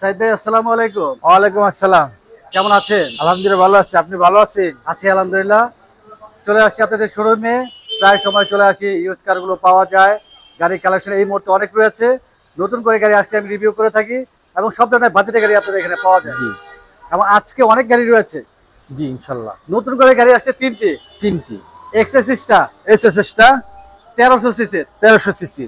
সাইদ ভাই আসসালামু আলাইকুম। ওয়ালাইকুম আসসালাম। কেমন আছেন? আলহামদুলিল্লাহ ভালো আছি, আপনি ভালো আছেন? আছি আলহামদুলিল্লাহ। চলে আসছি আপনাদের শোরুমে, প্রায় সময় চলে আসি। ইউজ কারগুলো পাওয়া যায়, গাড়ির কালেকশন এই মুহূর্তে অনেক রয়েছে। নতুন করে গাড়ি আসলে আমি রিভিউ করে থাকি এবং সব ধরনের বাজেটের গাড়ি আপনাদের এখানে পাওয়া যায়। জি এবং আজকে অনেক গাড়ি রয়েছে। জি ইনশাল্লাহ। নতুন করে গাড়ি আসছে তিনটি এক্সএসটা এসএসটা 1300 সিসির 1300 সিসি।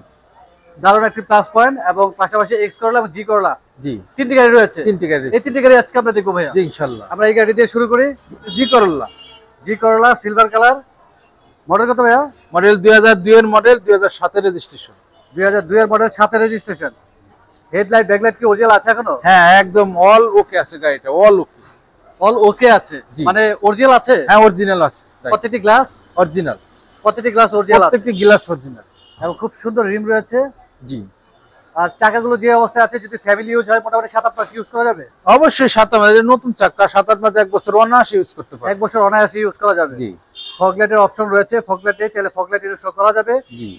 দারুণ একটি প্লাস পয়েন্ট এবং পাশাপাশি এক্স করলা এবং জি করলা জি তিনটি গাড়ি রয়েছে। তিনটি গাড়ি। এই তিনটি গাড়ি আজকে আমরা দেখবো ভাইয়া। জি ইনশাল্লাহ। আমরা এই গাড়ি দিয়ে শুরু করি। জি করল্লা। জি করলা সিলভার কালার, মডেল কত ভাইয়া? মডেল 2002 এর মডেল, 2007 এর রেজিস্ট্রেশন। 2002 এর মডেল, 7 এর রেজিস্ট্রেশন। হেডলাইট ব্যাকলাইট কি অরিজিনাল আছে এখনো? হ্যাঁ একদম অল ওকে আছে গাড়িটা, অল ওকে। অল ওকে আছে মানে অরিজিনাল আছে? হ্যাঁ অরিজিনাল আছে। প্রত্যেকটি গ্লাস অরিজিনাল, প্রত্যেকটি গ্লাস অরিজিনাল আছে, প্রত্যেকটি গ্লাস অরিজিনাল এবং খুব সুন্দর রিম রয়েছে। জি। আর চাকাগুলো যে অবস্থায় আছে, যদি ফ্যামিলি ইউজ হয় মোটামুটি 7-8 মাস ইউজ করা যাবে। অবশ্যই 7 মাস, নতুন চাকা 7-8 মাস, 1 বছর অনায়াসে ইউজ করতে পারবে। 1 বছর অনায়াসে ইউজ করা যাবে। জি। ফগলাইটের অপশন রয়েছে, ফগলাইটে চাইলে ফগলাইট ইনস্টল করা যাবে। জি।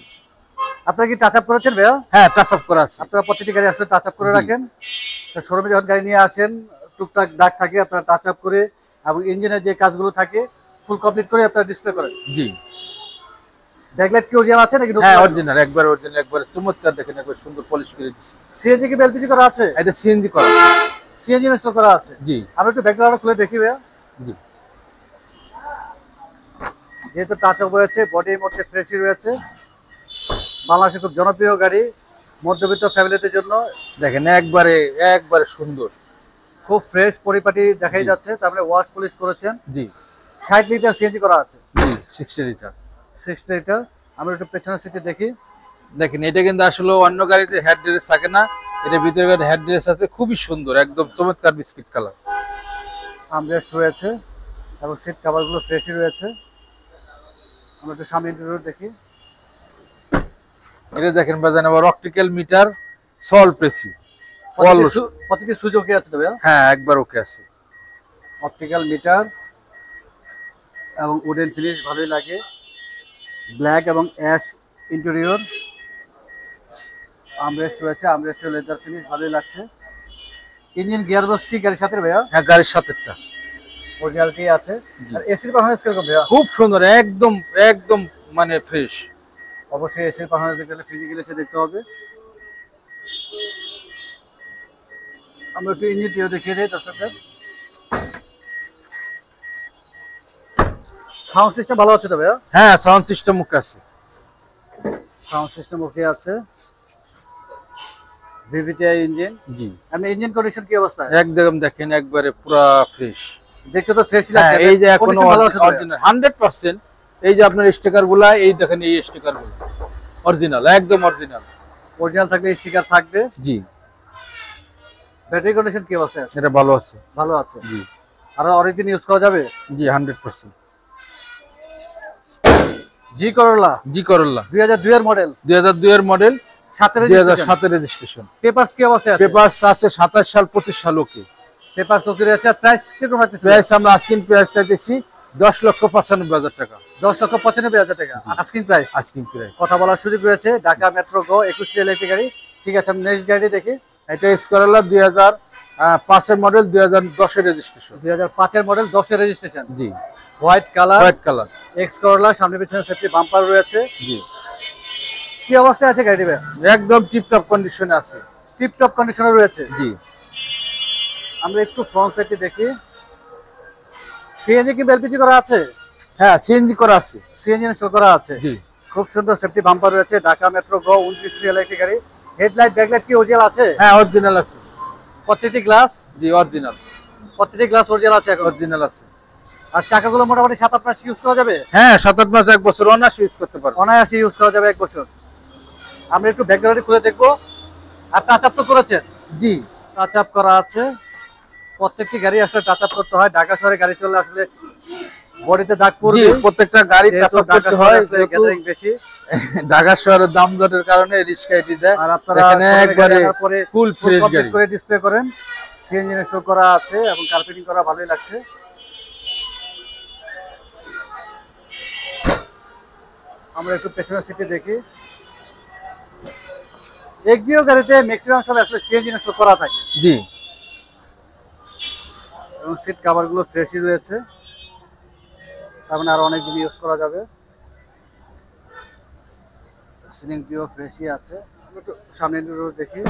আপনারা কি টাচ আপ করেছেন ভাইয়া? হ্যাঁ টাচ আপ করা আছে। আপনারা প্রত্যেকটি গাড়ি আসলে টাচ আপ করে রাখেন। তো শোরুমে যখন গাড়ি নিয়ে আসেন টুকটাক দাগ থাকে, আপনারা টাচ আপ করে এবং ইঞ্জিনের যে কাজগুলো থাকে ফুল কমপ্লিট করে আপনারা ডিসপ্লে করেন। জি। ব্যাকলাইট কি অরিজিনাল আছে নাকি? হ্যাঁ অরিজিনাল, একবার অরিজিনাল, একবার চমৎকার, দেখেন একবার সুন্দর পলিশ করে দিয়েছি। সিএনজি কি এলপিজি করা আছে? এটা সিএনজি করা। সিএনজি ইনস্টল করা আছে। জি। আমি একটু ব্যাকলাইটটা খুলে দেখি ভাইয়া। জি। যেহেতু টাচ আপ হয়েছে, বডির মধ্যে ফ্রেশই রয়েছে। বাংলাদেশের খুব জনপ্রিয় গাড়ি মধ্যবিত্ত ফ্যামিলিদের জন্য। দেখেন একবারে একবারে সুন্দর, খুব ফ্রেশ পরিপাটি দেখাই যাচ্ছে। তারপরে ওয়াশ পলিশ করেছেন। জি। 60 লিটার সিএনজি করা আছে। জি 60 লিটার। 60 লিটার। আমরা একটু পেছনের সিটে দেখি। দেখেন এটা কিন্তু আসলে অন্য গাড়িতে হেড ড্রেস থাকে না, এটা ভিতরে হেড ড্রেস আছে, খুবই সুন্দর, একদম চমৎকার বিস্কিট কালার। আমরেস্ট রয়েছে এবং সিট কভারগুলো ফ্রেশই রয়েছে। আমরা একটু সামনে ইন্টেরিয়র দেখি। এটা দেখেন বাজান, আবার অপটিক্যাল মিটার, সল প্রেসি, প্রতিটি সুযোগ আছে তো ভাইয়া? হ্যাঁ একবার ওকে আছে। অপটিক্যাল মিটার এবং উডেন ফিনিশ ভালোই লাগে। ব্ল্যাক এবং অ্যাশ ইন্টেরিয়র। আমরেস্ট রয়েছে, আমরেস্টের লেদার ফিনিশ ভালোই লাগছে। ইঞ্জিন গিয়ারবক্স কি গাড়ির সাথে ভাইয়া? হ্যাঁ গাড়ির সাথেটা অরিজিনালিটি আছে। আর এসির পারফরম্যান্স কিরকম ভাইয়া? খুব সুন্দর, একদম একদম মানে ফ্রেশ। অবশ্যই এসির পারফরম্যান্স দেখতে হলে ফিজিক্যালি এসে দেখতে হবে। আমরা একটু ইঞ্জিনটিও দেখিয়ে দিই দর্শকদের। সাউন্ড সিস্টেম ভালো আছে তো ভাইয়া? হ্যাঁ সাউন্ড সিস্টেম ওকে আছে। সাউন্ড সিস্টেম ওকে আছে। VVTI engine. জি। আমি ইঞ্জিন কন্ডিশন কি অবস্থা? একদম দেখেন একবারে পুরো ফ্রেশ। দেখতে তো ফ্রেশই লাগছে। এই যে এখনো অরিজিনাল 100%। এই যে আপনার স্টিকার গুলা, এই দেখেন এই স্টিকার গুলো অরিজিনাল, একদম অরিজিনাল। অরিজিনাল থাকলে স্টিকার থাকবে। জি। ব্যাটারি কন্ডিশন কি অবস্থা আছে? এটা ভালো আছে। ভালো আছে। জি। আর অরিজিন ইউজ করা যাবে? জি 100%। জি করলা। জি করলা 2002 এর মডেল। 2002 এর মডেল, 2007 এর রেজিস্ট্রেশন। পেপারস কি অবস্থা আছে? পেপারস আছে 27 সাল 25 সাল ওকে। পেপারস ওকে আছে। প্রাইস কি রকম আছে? প্রাইস আমরা আস্কিং প্রাইস চাইতেছি 10,95,000 টাকা। 10,95,000 টাকা আস্কিং প্রাইস। Asking price. কথা বলার সুযোগ রয়েছে। ঢাকা মেট্রো গো 21 সিরিয়াল একটি গাড়ি। ঠিক আছে, আমি নেক্সট গাড়ি দেখি। এটা স্করলা 2005 এর মডেল, 2010 এর রেজিস্ট্রেশন। 2005 এর মডেল, 10 এর রেজিস্ট্রেশন। জি। White colour. White colour. X Corolla, সামনে পিছনে সেফটি বাম্পার রয়েছে। জি। কি অবস্থায় আছে গাড়িটি ভাই? একদম টিপটপ কন্ডিশনে আছে। টিপটপ কন্ডিশনে রয়েছে। জি। আমরা একটু ফ্রন্ট সাইডটি দেখি। সিএনজি কি এলপিজি করা আছে? হ্যাঁ সিএনজি করা আছে। সিএনজি ইনস্টল করা আছে। জি। খুব সুন্দর সেফটি বাম্পার রয়েছে। ঢাকা মেট্রো গো 29 সিরিয়াল একটি গাড়ি। হেডলাইট ব্যাকলাইট কি অরিজিনাল আছে? হ্যাঁ অরিজিনাল আছে। প্রত্যেকটি গ্লাস? জি অরিজিনাল। প্রত্যেকটি গ্লাস অরিজিনাল আছে এখন? অরিজিনাল আছে। আর চাকাগুলো মোটামুটি 7-8 মাস ইউজ করা যাবে? হ্যাঁ 7-8 মাস, 1 বছর অনায়াসে ইউজ করতে পারবে। অনায়াসে ইউজ করা যাবে 1 বছর। আমরা একটু ব্যাকগ্রাউন্ড খুলে দেখবো। আর টাচ আপ তো করেছেন? জি টাচ আপ করা আছে। প্রত্যেকটি গাড়ি আসলে টাচ আপ করতে হয়। ঢাকা শহরে গাড়ি চললে আসলে বডিতে দাগ পড়বে। জি প্রত্যেকটা গাড়ি টাচ আপ করতে হয়, গ্যাদারিং বেশি। ঢাকা শহরের দাম দরের কারণে রিস্ক আইটি দেয়। আর আপনারা একবারে ফুল ফ্রেশ গাড়ি করে ডিসপ্লে করেন। সিএনজি ইনস্টল করা আছে এবং কার্পেটিং করা ভালোই লাগছে। আমরা একটু পেছনের সিটে দেখি। এক্সিও গাড়িতে ম্যাক্সিমাম সময় আসলে সিএনজি ইনস্টল করা থাকে। জি। এবং সিট কভারগুলো ফ্রেশই রয়েছে, তার মানে আরো অনেক দিন ইউজ করা যাবে। সিলিং টিও ফ্রেশই আছে। একটু সামনে দেখি,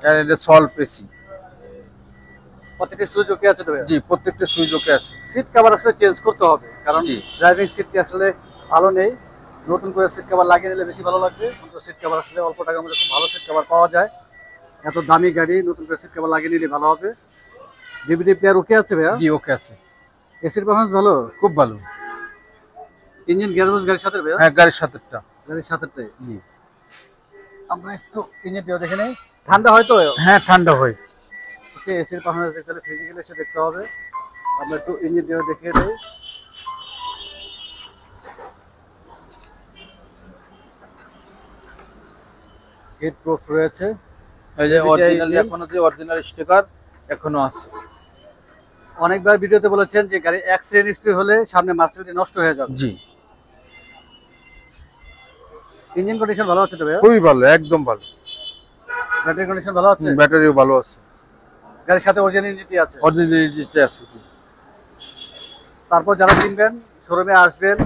আর এটা সলভ এসি। প্রত্যেকটা সুইচ ওকে আছে তো? জি, প্রত্যেকটা সুইচ ওকে আছে। সিট কভার আসলে চেঞ্জ করতে হবে, কারণ জি। ড্রাইভিং সিটটি আসলে ভালো নেই, নতুন করে সিট কভার লাগিয়ে নিলে বেশি ভালো লাগবে। কিন্তু সিট কভার আসলে অল্প টাকার মধ্যে খুব ভালো সিট কভার পাওয়া যায়, এত দামি গাড়ি নতুন করে সিট কভার লাগিয়ে নিলে ভালো হবে। ডিভিডি প্লেয়ার ওকে আছে ভাইয়া? জি, ওকে আছে। এসির পারফরম্যান্স ভালো? খুব ভালো। ইঞ্জিন গ্যারেজ গাড়ির সাথে ভাইয়া? হ্যাঁ, গাড়ির সাথেরটা। গাড়ির সাথেটাই। জি। আমরা একটু ইঞ্জিনটিও দেখে নেই। ঠান্ডা হয় তো? হ্যাঁ, ঠান্ডা হয়। সে এসির পারফরম্যান্স দেখতে হলে ফিজিক্যালি এসে দেখতে হবে। আমরা একটু ইঞ্জিনটিও দেখিয়ে দিই। হিট প্রুফ রয়েছে। এই যে অরিজিনাল, এখনো যে অরিজিনাল স্টিকার এখনো আছে। অনেকবার ভিডিওতে বলেছেন যে গাড়ি অ্যাক্সিডেন্ট হিস্ট্রি হলে সামনে মার্সেলিটি নষ্ট হয়ে যাবে। জি। ইঞ্জিন কন্ডিশন ভালো আছে তো ভাই? খুবই ভালো, একদম ভালো। ব্যাটারি কন্ডিশন ভালো আছে? ব্যাটারিও ভালো আছে। গাড়ির সাথে অরিজিনাল ইঞ্জিনটি আছে? অরিজিনাল ইঞ্জিনটা আছে। জি। তারপর যারা কিনবেন শোরুমে আসবেন,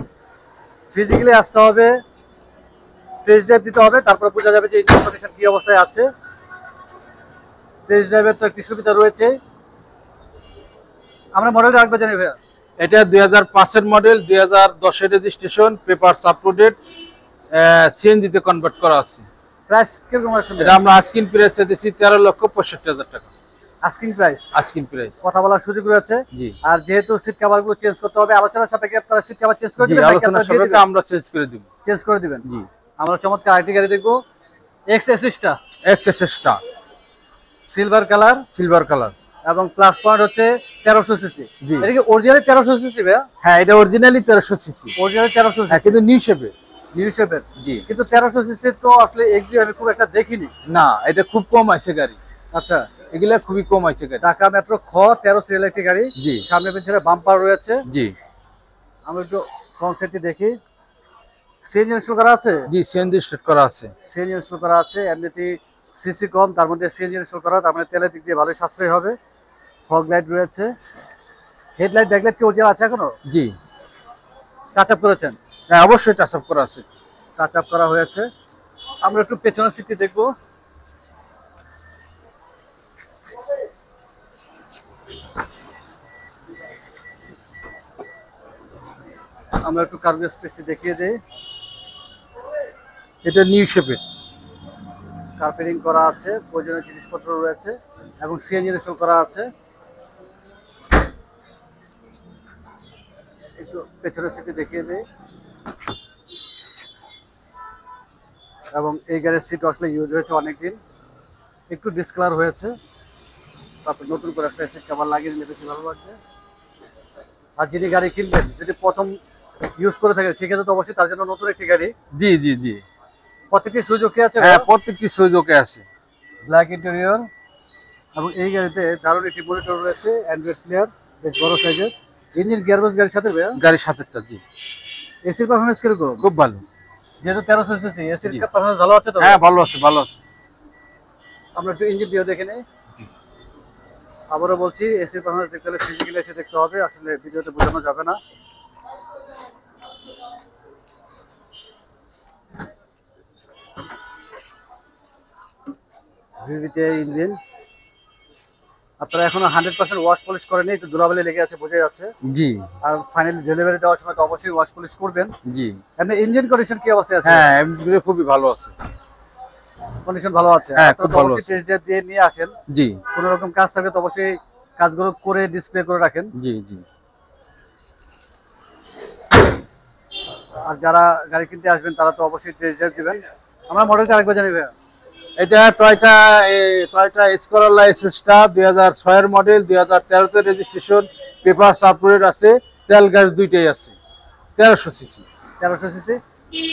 ফিজিক্যালি আসতে হবে, টেস্ট ড্রাইভ দিতে হবে, তারপর বোঝা যাবে যে ইঞ্জিন কন্ডিশন কি অবস্থায় আছে। টেস্ট ড্রাইভের তো একটি সুবিধা রয়েছে। আমরা মডেলটা আরেকবার জানি ভাইয়া। এটা 2005 এর মডেল, 2010 এর রেজিস্ট্রেশন, পেপারস আপলোডেড, সিএনজি তে কনভার্ট করা আছে। প্রাইস কিরকম আছে? এটা আমরা আস্কিং প্রাইস দিয়েছি 13,65,000 টাকা। Asking price? Asking price. কথা বলার সুযোগ রয়েছে। জি। আর যেহেতু সিট কভার গুলো চেঞ্জ করতে হবে, আলোচনার সাপেক্ষে আপনারা সিট কভার চেঞ্জ করে জি, দিবেন? আলোচনার সাপেক্ষে আমরা চেঞ্জ করে দিব। চেঞ্জ করে দিবেন। জি। আমরা চমৎকার আরেকটি গাড়ি দেখবো, এক্সএসটা। এক্সএসটা সিলভার কালার। সিলভার কালার এবং প্লাস পয়েন্ট হচ্ছে 1300 সিসি। জি। এটা কি অরিজিনালি 1300 সিসি ভাইয়া? হ্যাঁ, এটা অরিজিনালি 1300 সিসি। অরিজিনালি 1300 হ্যাঁ, সিসি কিন্তু নিউ শেপে। নিউ শেপের। জি। কিন্তু 1300 সিসি তো আসলে এক্সি আমি খুব একটা দেখিনি। না, এটা খুব কম আছে গাড়ি। আচ্ছা, এগুলা খুবই কম আছে গাড়ি। ঢাকা মেট্রো খ 13 সিরিয়াল একটি গাড়ি। জি। সামনে পেছনে বাম্পার রয়েছে। জি। আমরা একটু ফ্রন্ট সাইডটি দেখি। সিএনজি ইনস্টল করা আছে? জি, সিএনজি সেট করা আছে। সিএনজি ইনস্টল করা আছে। এমনিতে সিসি কম, তার মধ্যে সিএনজি ইনস্টল করা, তার মানে তেলের দিক দিয়ে ভালোই সাশ্রয় হবে। ফগ লাইট রয়েছে। হেডলাইট ব্যাকলাইট কি অরিজিনাল আছে এখনো? জি। টাচ আপ করেছেন? হ্যাঁ, অবশ্যই টাচ আপ করা আছে। টাচ আপ করা হয়েছে। আমরা একটু পেছনের সিটটি দেখবো। আমরা একটু কার্গো স্পেসটি দেখিয়ে দিই। এটা নিউ শেপের। কার্পেটিং করা আছে, প্রয়োজনীয় জিনিসপত্র রয়েছে এবং সিএনজি ইনস্টল করা আছে। একটু পেছনের সিটটি দেখিয়ে দিই। এবং এই গাড়ির সিট আসলে ইউজ হয়েছে অনেকদিন, একটু ডিসকালার হয়েছে, তারপর নতুন করে আসলে সিট কভার লাগিয়ে দিলে বেশি ভালো লাগবে। আর যিনি গাড়ি কিনবেন যদি প্রথম ইউজ করে থাকেন সেক্ষেত্রে তো অবশ্যই তার জন্য নতুন একটি গাড়ি। জি জি জি। প্রত্যেকটি সুইচ ওকে আছে? হ্যাঁ, প্রত্যেকটি সুইচ ওকে আছে। ব্ল্যাক ইন্টেরিয়র এবং এই গাড়িতে দারুণ একটি মনিটর রয়েছে, অ্যান্ড্রয়েড প্লেয়ার, বেশ বড় সাইজের। ইঞ্জিন গিয়ারবক্স গাড়ির সাথে ভাইয়া? গাড়ির সাথেটা। জি। এসির পারফরম্যান্স কিরকম? খুব ভালো। যেহেতু 1300 সিসি, এসির পারফরম্যান্স ভালো আছে তো? হ্যাঁ, ভালো আছে, ভালো আছে। আমরা একটু ইঞ্জিন দিয়ে দেখে নিই। আবারও বলছি, এসির পারফরম্যান্স দেখতে হলে ফিজিক্যালি এসে দেখতে হবে, আসলে ভিডিওতে বোঝানো যাবে না। ভিভিতে ইঞ্জিন। আপনারা এখনো 100% ওয়াশ পলিশ করেনি, একটু ধুলাবালি লেগে আছে বোঝা যাচ্ছে। জি। আর ফাইনালি ডেলিভারি দেওয়ার সময় তো অবশ্যই ওয়াশ পলিশ করবেন। জি। এমনি ইঞ্জিন কন্ডিশন কি অবস্থায় আছে? হ্যাঁ, এমনিগুলো খুবই ভালো আছে। কন্ডিশন ভালো আছে? হ্যাঁ, খুব ভালো আছে। টেস্ট ড্রাইভ দিয়ে নিয়ে আসেন। জি। কোনো রকম কাজ থাকলে তো অবশ্যই কাজগুলো করে ডিসপ্লে করে রাখেন। জি জি। আর যারা গাড়ি কিনতে আসবেন তারা তো অবশ্যই টেস্ট ড্রাইভ দিবেন। আমরা মডেলটা আরেকবার জানি ভাইয়া। এটা টয়োটা স্কোরলা এসএসটা 2006 এর মডেল, 2013 তে রেজিস্ট্রেশন, পেপারস আপলোডেড আছে, তেল গ্যাস দুইটাই আছে। 1300 সিসি। 1300 সিসি।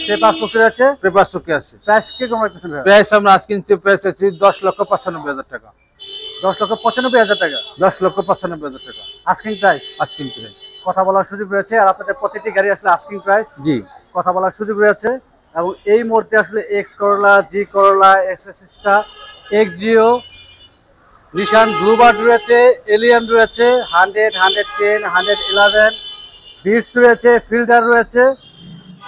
পেপার চোখে আছে? পেপার চোখে আছে। প্রাইস কি কম রাখতেছেন ভাইয়া? প্রাইস আমরা আজকিন প্রাইস আছে 10,95,000 টাকা। 10,95,000 টাকা? 10,95,000 টাকা আস্কিং প্রাইস? আজকিন প্রাইস। কথা বলার সুযোগ রয়েছে। আর আপনাদের প্রত্যেকটি গাড়ি আসলে আস্কিং প্রাইস, জি, কথা বলার সুযোগ রয়েছে। এবং এই মুহূর্তে আসলে এক্স করোলা, জি করোলা, এক্সএসটা, এক্সজিও, নিশান ব্লুবার্ড রয়েছে, এলিয়ান রয়েছে, 100, 110, 111, বিটস রয়েছে, ফিল্ডার রয়েছে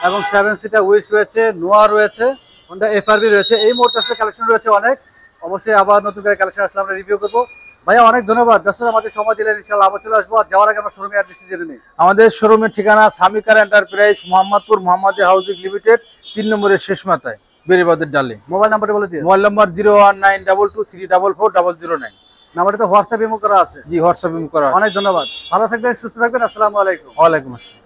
এবং 7 সিটার উইশ রয়েছে, নোয়া রয়েছে, হোন্ডা এফআরবি রয়েছে। এই মুহূর্তে আসলে কালেকশন রয়েছে অনেক। অবশ্যই আবার নতুন করে কালেকশন আসলে আমরা রিভিউ করবো। ভাইয়া অনেক ধন্যবাদ, ব্যস্ত আমাদের সময় দিলেন, ইনশাআল্লাহ আবার চলে আসবো। আর যাওয়ার আগে আমরা শোরুমে অ্যাড্রেসটি জেনে নিই। আমাদের শোরুমের ঠিকানা সামিকার এন্টারপ্রাইজ, মোহাম্মদপুর মোহাম্মদী হাউজিং লিমিটেড, 3 নম্বরের শেষ মাথায়, বেরিবাদের ডালে। মোবাইল নাম্বারটা বলে দিন। Mobile number 0192223444009। নাম্বারটা তো হোয়াটসঅ্যাপ ইমো করা আছে। জি, হোয়াটসঅ্যাপ করা আছে। অনেক ধন্যবাদ, ভালো থাকবেন, সুস্থ থাকবেন, আসসালামু আলাইকুম। ওয়ালাইকুম আসসালাম।